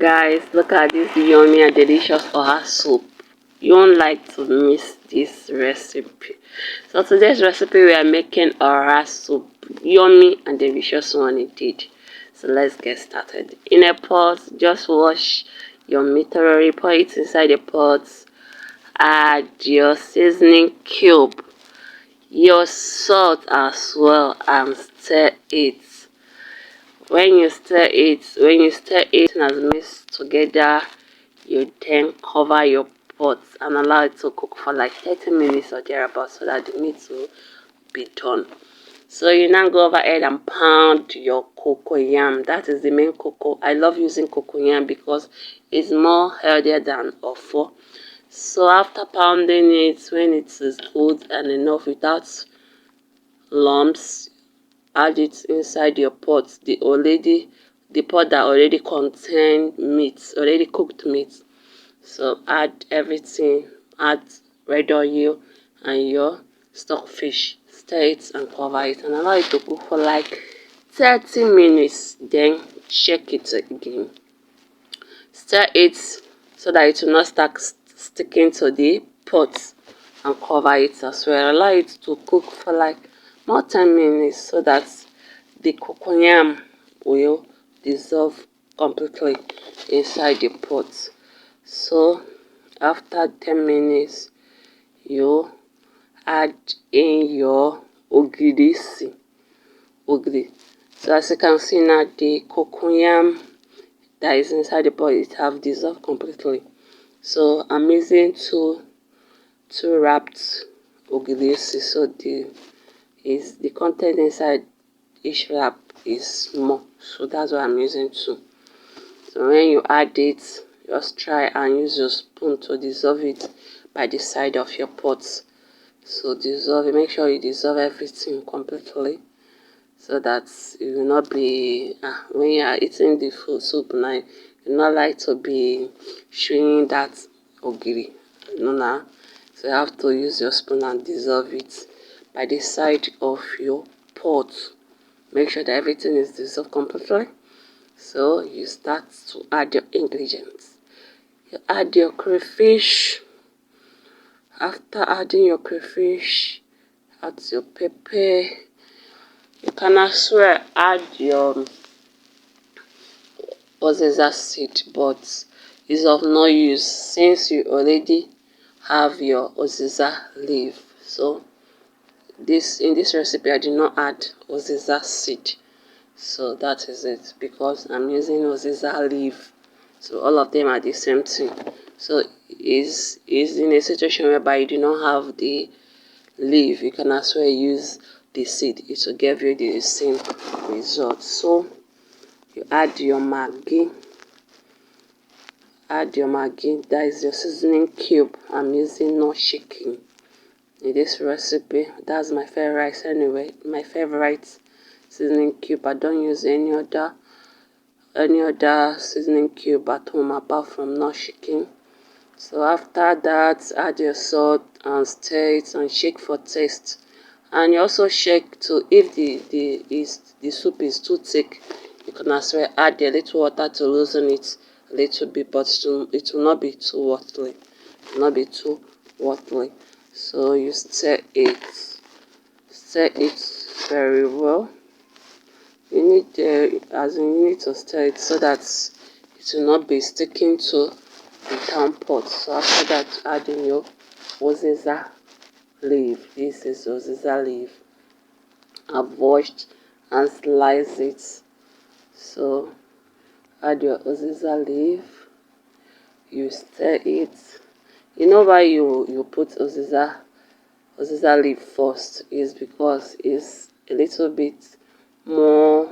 Guys, look at this yummy and delicious oha soup. You won't like to miss this recipe. So today's recipe, we are making oha soup. Yummy and delicious one indeed. So let's get started. In a pot, just wash your meat thoroughly, pour it inside the pot, add your seasoning cube, your salt as well, and stir it. When you stir it and has mixed together, you then cover your pot and allow it to cook for like 30 minutes or thereabouts so that the meat will be done. So you now go over ahead and pound your cocoyam. That is the main cocoa. I love using cocoyam because it's more healthier than offo. So after pounding it, when it is good and enough without lumps, add it inside your pot, the pot that already contain meat, already cooked meat. So add everything, add red oil and your stockfish, stir it and cover it and allow it to cook for like 30 minutes. Then shake it again, stir it so that it will not start sticking to the pot, and cover it as well. Allow it to cook for like more 10 minutes so that the cocoyam will dissolve completely inside the pot. So after 10 minutes, you add in your ogiri. So as you can see now, the cocoyam that is inside the pot, it have dissolved completely. So I'm using two wrapped ogiri. So the content inside each wrap is small, so that's why I'm using two. So when you add it, just try and use your spoon to dissolve it by the side of your pot. So dissolve it, make sure you dissolve everything completely so that you will not be when you are eating the full soup now, you not like to be showing that ogiri, now. So you have to use your spoon and dissolve it by the side of your pot. Make sure that everything is dissolved completely. So you start to add your ingredients. You add your crayfish. After adding your crayfish, add your pepper. You can as well add your UZIZA seed, but it's of no use since you already have your UZIZA leaf. So in this recipe, I did not add UZIZA seed. So that is it, because I'm using UZIZA leaf. So all of them are the same thing. So is in a situation whereby you do not have the leaf, you can as well use the seed. It will give you the same result. So you add your maggi. That is your seasoning cube. I'm using no shaking in this recipe. That's my favorite anyway. My favorite seasoning cube. I don't use any other seasoning cube at home apart from no shaking. So after that, add your salt and stir it and shake for taste. And you also shake to, if the soup is too thick, you can as well add a little water to loosen it a little bit, but it will not be too watery. It will not be too watery. So you stir it very well. You need to stir it so that it will not be sticking to the down pot. So after that, add in your UZIZA leaf. This is UZIZA leaf. I've washed and sliced it. So add your UZIZA leaf. You stir it. You know why you put UZIZA leaf first is because it's a little bit more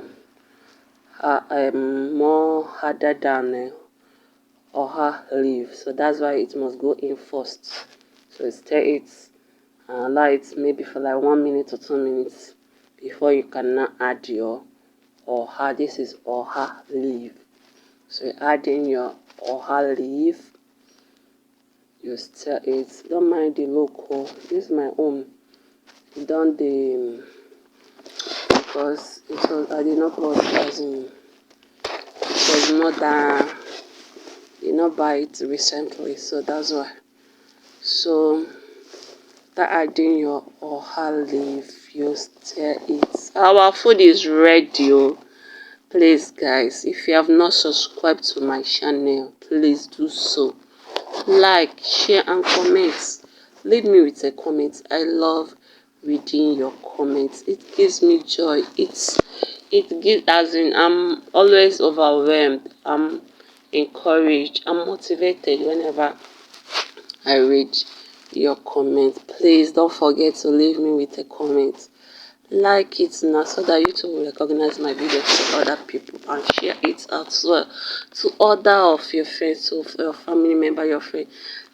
harder than oha leaf, so that's why it must go in first. So stir it and allow it maybe for like 1 minute or 2 minutes before you can now add your oha. This is oha leaf. So you add in your oha leaf. You stir it. Don't mind the local. This is my own. Don't the because I did not put it as in. It was not that did not buy it recently, so that's why. So that adding your oha leaf, you stir it. Our food is ready. Oh. Please guys, if you have not subscribed to my channel, please do so. Like, share and comment. Leave me with a comment. I love reading your comments. It gives me joy. It gives, as in, I'm always overwhelmed. I'm encouraged. I'm motivated whenever I read your comment. Please don't forget to leave me with a comment. Like it now so that YouTube will recognize my videos to other people and share it as well to other of your friends, to your family member, your friend.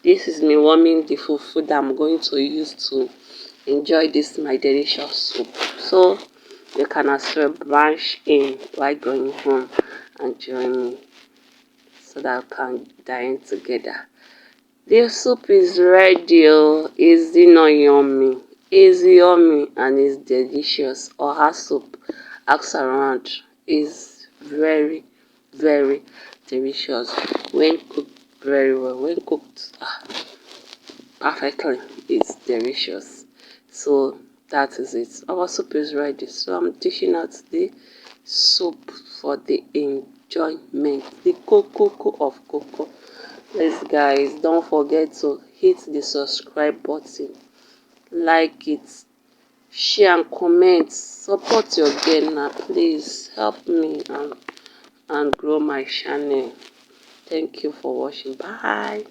This is me warming the food that I'm going to use to enjoy this my delicious soup. So you can as well branch in while going home and join me so that we can dine together. The soup is ready. Oh. Is it not yummy? Is yummy and is delicious. Oha soup, ask around, is very, very delicious when cooked very well. When cooked perfectly, it's delicious. So that is it. Our soup is ready. So I'm dishing out the soup for the enjoyment. The cocoa of cocoa. Please guys, don't forget to hit the subscribe button, like it, share and comment, support your girl now. Please help me and grow my channel. Thank you for watching. Bye.